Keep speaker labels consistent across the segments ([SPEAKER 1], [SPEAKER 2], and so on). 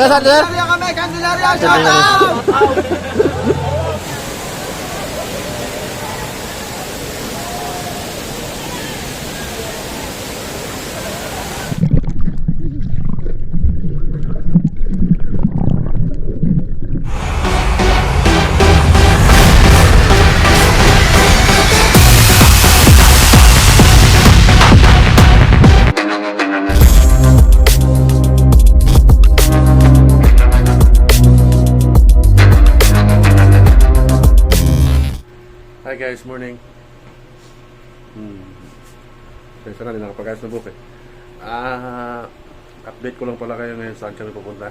[SPEAKER 1] Candelaria kami, Candelaria, shout out!
[SPEAKER 2] Hi guys, morning. Kaysa na, nakapagayos na buke. Update ko lang pala kayo ngayon saan kami pupunta.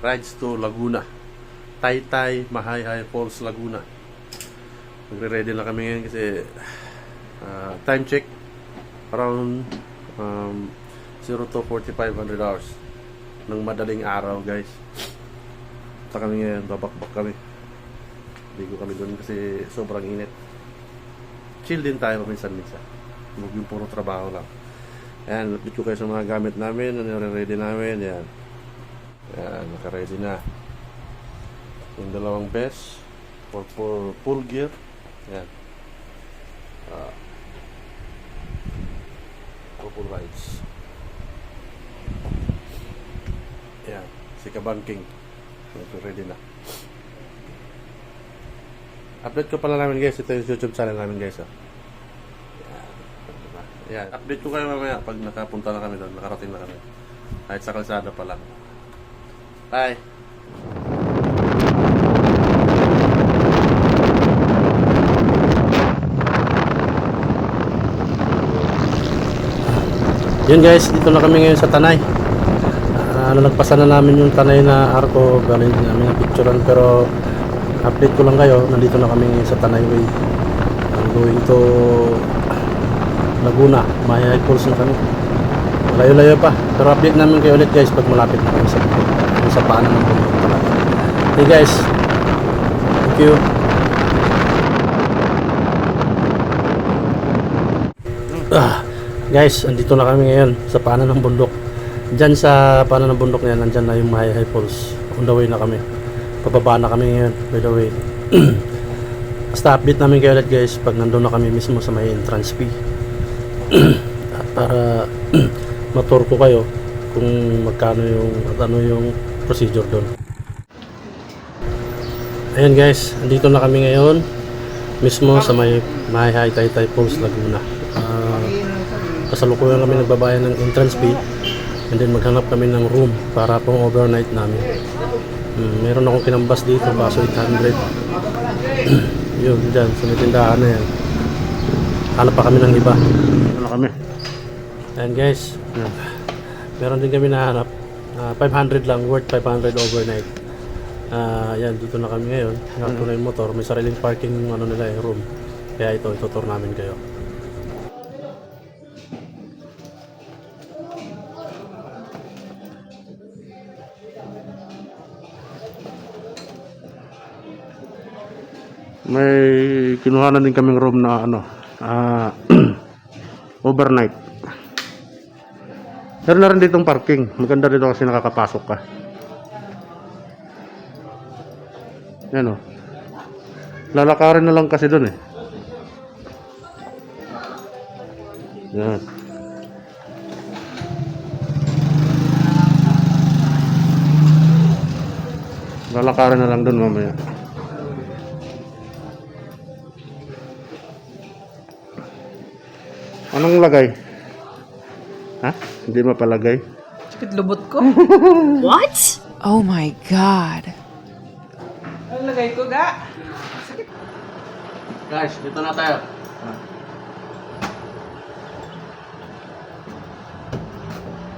[SPEAKER 2] Rides to Laguna, Taytay Mahayhay Falls, Laguna. Magre-ready na kami ngayon kasi time check around 0 to 4500 hours ng madaling araw guys. Sa kami ngayon, babakbak kami. Ligo kami doon kasi sobrang init. Chill din tayo minsan-minsan. Huwag yung puro trabaho lang. Ayan, update ko kayo sa mga gamit namin. Nare-ready namin. Ayan. Ayan, naka-ready na. Yung dalawang vest for full gear. Ayan. For full rides. Ayan. Si Kabanking. Ready na. Update ko pala namin guys, ito yung YouTube channel namin guys. Yan, update ko kayo mamaya pag nakapunta na kami doon, nakarating na kami. Kahit sa kalsada pa lang. Bye! Yun guys, dito na kami ngayon sa Tanay. Nalagpasan na namin yung Tanay na arko, galing namin na picturean, pero update ko lang kayo, nandito na kami sa Tanay Way. I'm going to Laguna, Mahayhay Falls na kami. Layo-layo pa, pero update namin kayo ulit guys pag malapit na kami sa paanan ng bundok talaga. Hey guys, thank you. Guys, andito na kami ngayon sa paanan ng bundok. Diyan sa paanan ng bundok na yan, nandyan na yung Mahayhay Falls. On the way na kami. Pababa na kami ngayon, by the way. Basta update namin kayo ulit guys pag nandun na kami mismo sa may entrance fee. Para matur ko kayo kung magkano yung at ano yung procedure doon. Ayan guys, andito na kami ngayon mismo sa may Mahayhay Taytay Falls, Laguna. Kasalukuyan kami nagbabayad ng entrance fee and then maghanap kami ng room para pang overnight namin. Meron akong kinambas dito, baso 800. Yun, dyan, sa may tindahan na yan. Hanap pa kami ng iba. Ano kami? Ayan guys, meron din kami nahanap. 500 lang, worth 500 overnight. Yan, dito na kami ngayon. Nakito na yung motor, may sariling parking ano nila room. Kaya ito, itutur namin kayo. May kinuhanan din kaming room na ano, overnight. Meron na rin ditong parking. Maganda dito kasi nakakapasok ka. Yan o. Lalakarin na lang kasi dun eh. Yan. Lalakarin na lang dun mamaya. Anong lagay? Ha? Hindi mapalagay?
[SPEAKER 1] Sakit lubot ko.
[SPEAKER 3] What? Oh my God.
[SPEAKER 1] Ang lagay ko, ga? Sakit.
[SPEAKER 2] Guys, dito na tayo.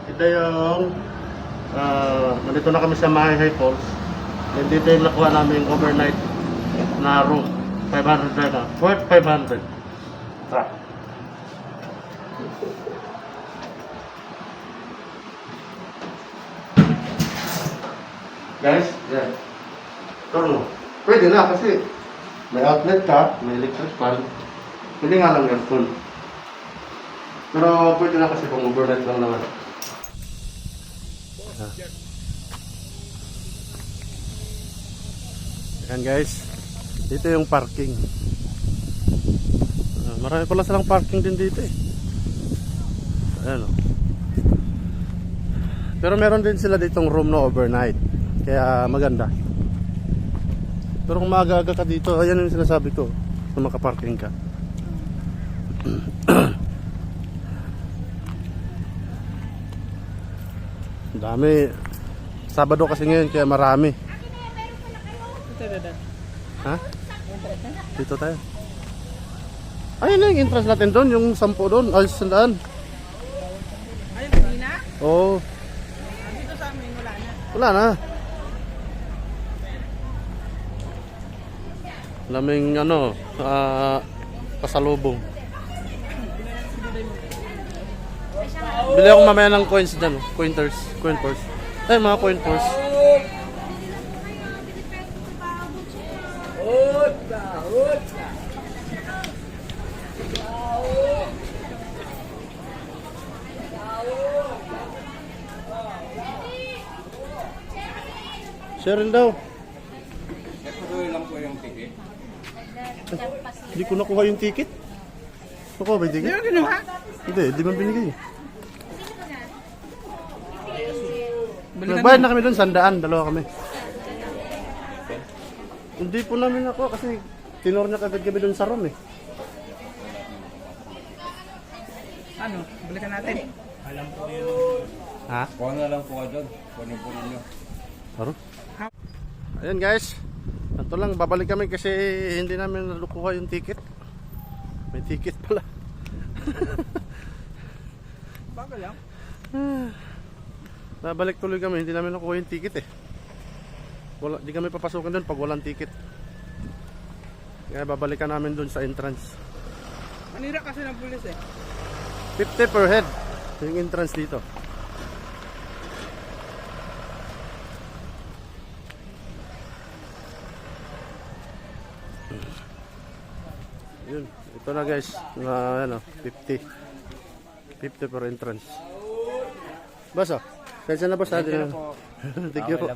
[SPEAKER 2] Ito yung nandito na kami sa Mahayhay Falls. And dito yung nakuha namin overnight na room. 500 na. Worth 500. Tara. Guys, yan. Turno. Pwede na kasi may outlet ka, may electric fan. Pwede nga lang yan full. Pero pwede na kasi kung overnight lang naman. Ayan guys, dito yung parking. Marami pala silang parking din dito eh. Ayan o. Pero meron din sila ditong room na overnight. Kaya maganda. Pero kung maaga-aga ka dito, ayan yung sinasabi ko, kung makaparking ka. Dami. Sabado kasi ngayon kaya marami. Ha? Dito tayo. Ayun na yung entrance natin doon, yung 10 doon, ay 100.
[SPEAKER 1] Ayun, kanina?
[SPEAKER 2] Oo.
[SPEAKER 1] Dito sa amin, wala na.
[SPEAKER 2] Wala na. Laming ano, pasalubong. Bili ako mamaya ng coins dyan, coin purse. Ay, mga coin purse. Sharing daw.
[SPEAKER 4] Ito lang po yung ticket.
[SPEAKER 2] Hindi ko nakuha yung ticket. Nakuha ba yung ticket?
[SPEAKER 1] Hindi mo kinuha?
[SPEAKER 2] Hindi, di man binigay.
[SPEAKER 1] Balikan
[SPEAKER 2] Nagbayad na kami doon, 100, dalawa kami. Hindi po namin nakuha kasi tinor niya kagad kami doon sa room eh.
[SPEAKER 1] Ano? Balikan natin.
[SPEAKER 2] Ha?
[SPEAKER 4] Kuha na lang po ka doon. Kunin po ninyo.
[SPEAKER 2] Aro? Ayan guys, ito lang, babalik kami kasi hindi namin nalukuha yung ticket. May ticket pala.
[SPEAKER 1] Bagal lang.
[SPEAKER 2] Babalik tuloy kami, hindi namin nakuha yung ticket eh. Wala, di kami papasukin doon pag walang ticket. Kaya babalikan namin doon sa entrance.
[SPEAKER 1] Manira kasi ng pulis eh.
[SPEAKER 2] 50 per head yung entrance dito. Yun, ito na guys, na ano, 50 per entrance. Boss oh, kaya na boss natin. Thank you po.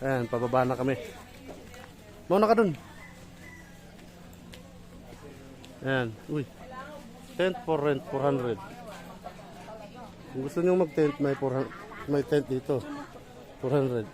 [SPEAKER 2] Ayan, pababa na kami. Mauna ka dun. Ayan, uy. Tent for rent, 400. Kung gusto nyo mag-tent, may tent dito. 400.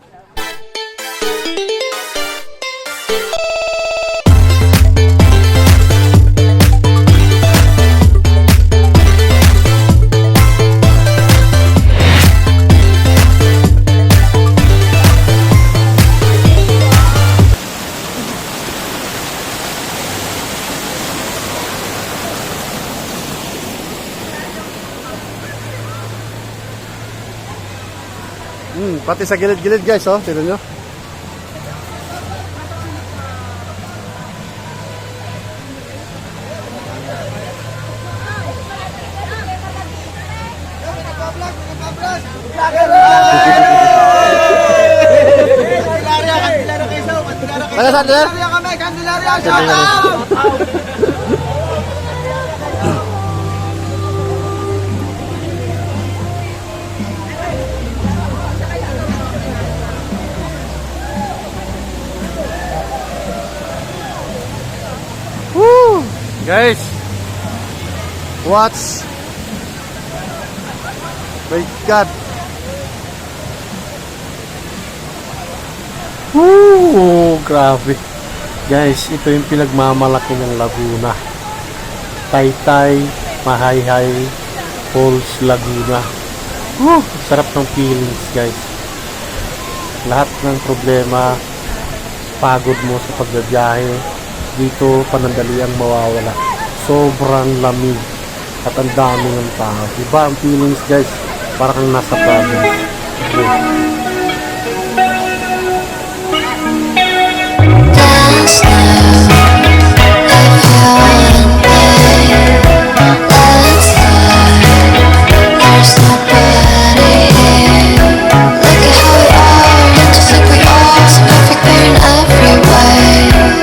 [SPEAKER 2] Pati sa gilid-gilid guys, oh, tingnan nyo. Taga saan din? Woo! Guys, watch. My God. Woo! Grabe. Guys, ito yung pinagmamalaki ng Laguna. Taytay, Mahayhay, Falls, Laguna. Woo! Sarap ng feelings, guys. Lahat ng problema, pagod mo sa pagbabiyahe, dito panandali ang mawawala. Sobrang lamig at ang dami ng tao. Iba ang feelings, guys. Para kang nasa province. Okay.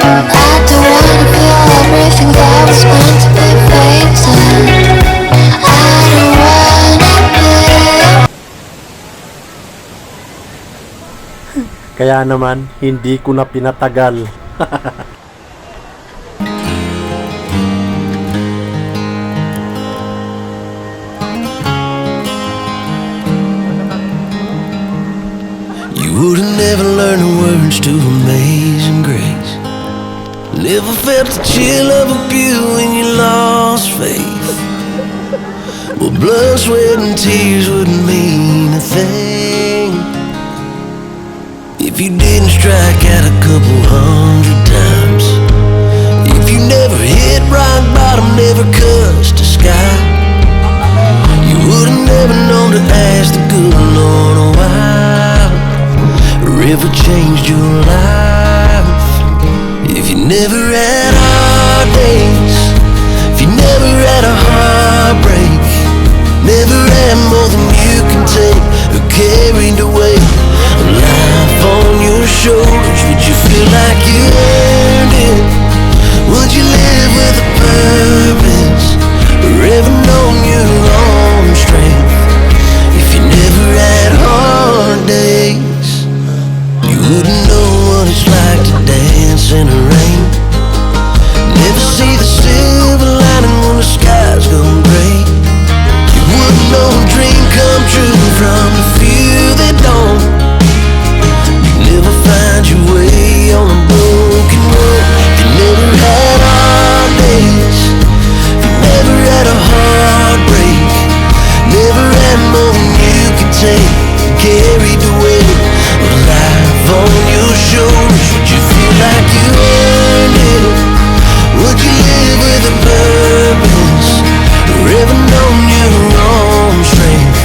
[SPEAKER 5] I don't wanna feel
[SPEAKER 2] Kaya naman, hindi ko na pinatagal.
[SPEAKER 5] You would've never learned the words to Amazing Grace. Never felt the chill of a pew when you lost faith. Well, blood, sweat, and tears wouldn't mean a thing if you didn't strike out a couple hundred times. If you never hit rock bottom, never cussed the sky, you would've never known to ask the good Lord why. A river changed your life. If you never had hard days, if you never had a heartbreak, never had more than you can take, or carried away a life on your shoulders, would you feel like you earned it? Would you live with a purpose, or ever known your own strength? If you never had hard days, you wouldn't know what it's like to dance in the rain. Never see the silver lining when the skies go gray. You wouldn't know a dream come true from the few that don't. You'd never find your way on a broken road. You never had hard days, you never had a heartbreak, never had more than you could take, carried away with life on your shoulders. Would you feel like you earned it? Would you live with a purpose, or ever known your own strength?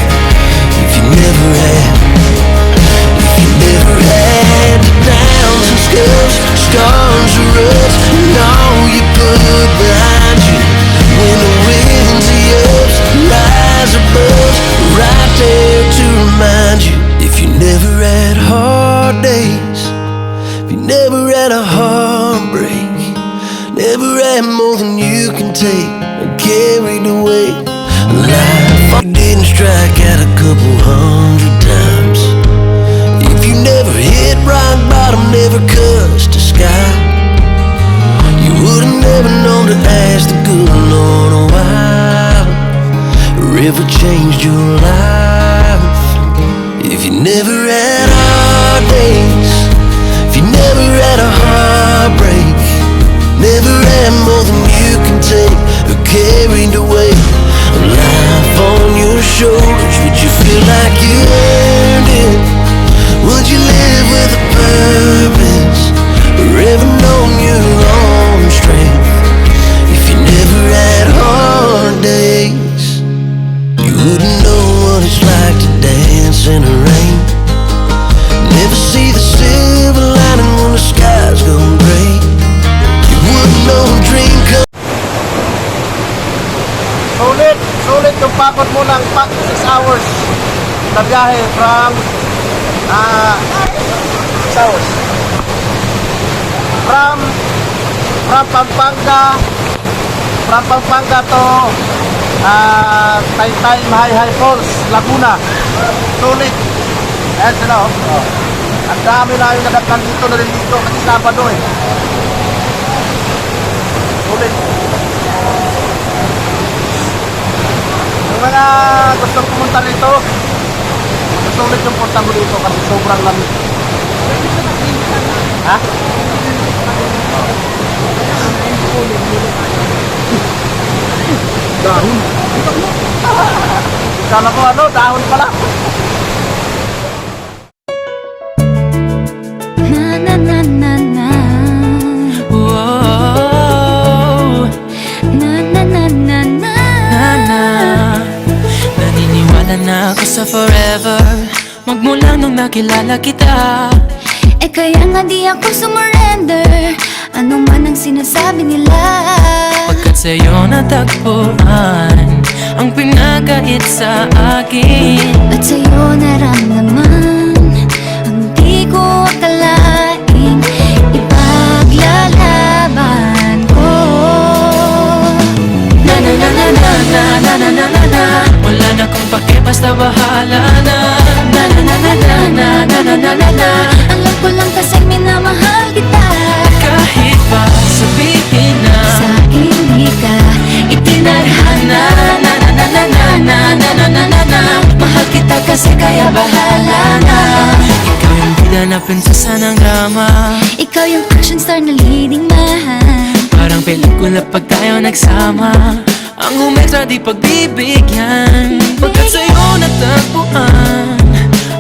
[SPEAKER 5] If you never had the downs and scuffs, scars or ruts, and all you put behind you, when the winds are ups, rise above, right there to remind you. If you never had hard days, if you never had a heartbreak, never had more than you can take, or carried away a life you didn't strike out a couple hundred times. If you never hit rock bottom, never cussed the sky, you would've never known to ask the good Lord why. A river changed your life. If you never had hard days, if you never had a heartbreak, never had more than you can take, or carried away a life on your shoulders, would you feel like you earned it? Would you live with a purpose, or ever known your own strength? If you never had hard days, you wouldn't know what it's like to dance in the rain. Never see the silver lining when the skies go gray. You wouldn't know a dream come.
[SPEAKER 2] Sulit yung pagod mo ng 6 hours na biyahe from 6 hours from Pampanga to Taytay Mahayhay Falls, Laguna. Sulit. Ayan sila, oh. Ang dami na yung nadagkan dito, nalilito kasi Sabado eh. Sulit. Yung mga gustong pumunta rito, sulit yung punta mo dito kasi sobrang lamig. Ha? Dahon. Kala ko ano, dahon pala.
[SPEAKER 6] Na na na na na. Whoa. Na na na na na.
[SPEAKER 7] Naniniwala na ako sa forever, magmula nung nakilala kita.
[SPEAKER 6] Eh kaya nga di ako sumurrender, ano man ang sinasabi nila.
[SPEAKER 7] Pagkat sa'yo natagpuan ang pinagkait sa akin,
[SPEAKER 6] At sa'yo naramdaman ang di ko akalaing ipaglalaban ko.
[SPEAKER 7] na na na na na na na na na na na. Wala na kung pake, basta bahala na. Na na na na na na na na na na.
[SPEAKER 6] Alam ko minamahal kita.
[SPEAKER 7] Kahit pa sabihin na
[SPEAKER 6] Sa akin di ka itinadhana. Na na na na na na na na na na na. Mahal kita kasi kaya bahala na.
[SPEAKER 7] ikaw yung bida na prinsesa ng drama.
[SPEAKER 6] Ikaw yung action star na leading man.
[SPEAKER 7] Parang pelikula pag tayo nagsama. Ang humeksa di pagbibigyan. Pagkat sa'yo natagpuan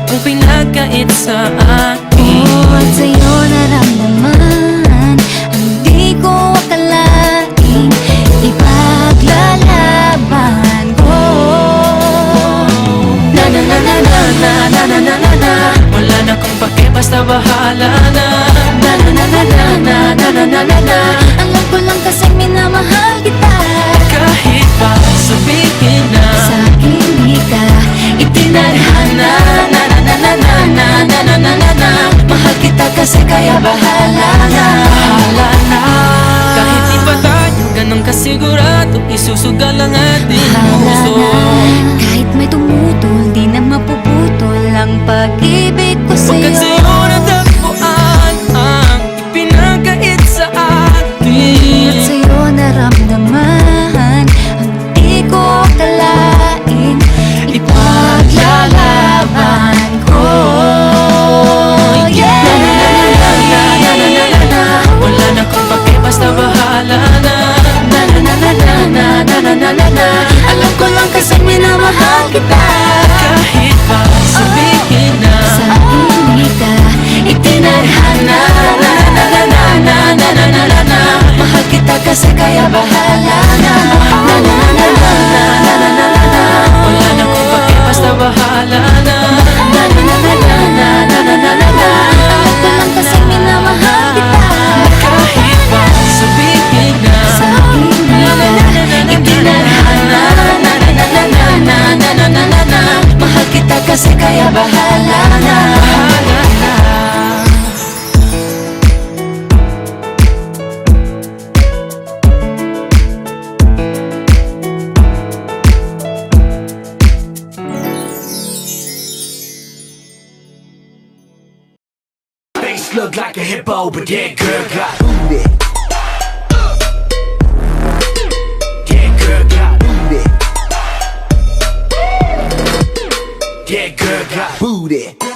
[SPEAKER 7] ang pinagkait sa atin.
[SPEAKER 6] Oh, at sa'yo naramdaman ang di ko akalaing ipaglalaban ko.
[SPEAKER 7] Na na na na na na na na na na na. Wala na kung pake basta bahala na.
[SPEAKER 6] Na na na na na na na na na na na. Alam ko lang kasi minamahal kita.
[SPEAKER 7] Kahit pa sabihin na
[SPEAKER 6] Sa akin di ka itinadhana. Na na na na na na na na na na na. Mahal kita kasi kaya bahala na.
[SPEAKER 7] bahala na. Kahit di pa tayo ganun kasigurado, isusugal ang ating puso.
[SPEAKER 6] Kahit may tumutol, di na mapuputol ang pag-ibig ko
[SPEAKER 7] Pagkat
[SPEAKER 6] sa'yo.
[SPEAKER 7] sa'yo natagpuan ang ipinagkait sa atin.
[SPEAKER 6] At sa'yo naramdaman ang di ko akalain ipaglalaban ko. Yeah!
[SPEAKER 7] Na na na na na na. Wala na kung pake basta bahala na.
[SPEAKER 6] Na na na na na na na na na na na. Alam ko lang kasi minamahal kita.
[SPEAKER 7] Kahit pa sabihin na
[SPEAKER 6] Sa akin di ka itinadhana. Na na na na na na na na na na. Mahal kita kasi kaya bahala na. Na na na na na na na na na na.
[SPEAKER 7] wala na kung pake basta bahala na.
[SPEAKER 6] Na na na na na na na na na na na. Alam ko lang kasi minamahal kita.
[SPEAKER 7] Kahit pa sabihin na
[SPEAKER 6] Sa akin di ka itinadhana. Na na na na na na na na na na na. Mahal kita kasi kaya bahala na.
[SPEAKER 7] bahala na.
[SPEAKER 5] Face look like a hippo, but that girl got booty. That girl got booty. That girl got booty.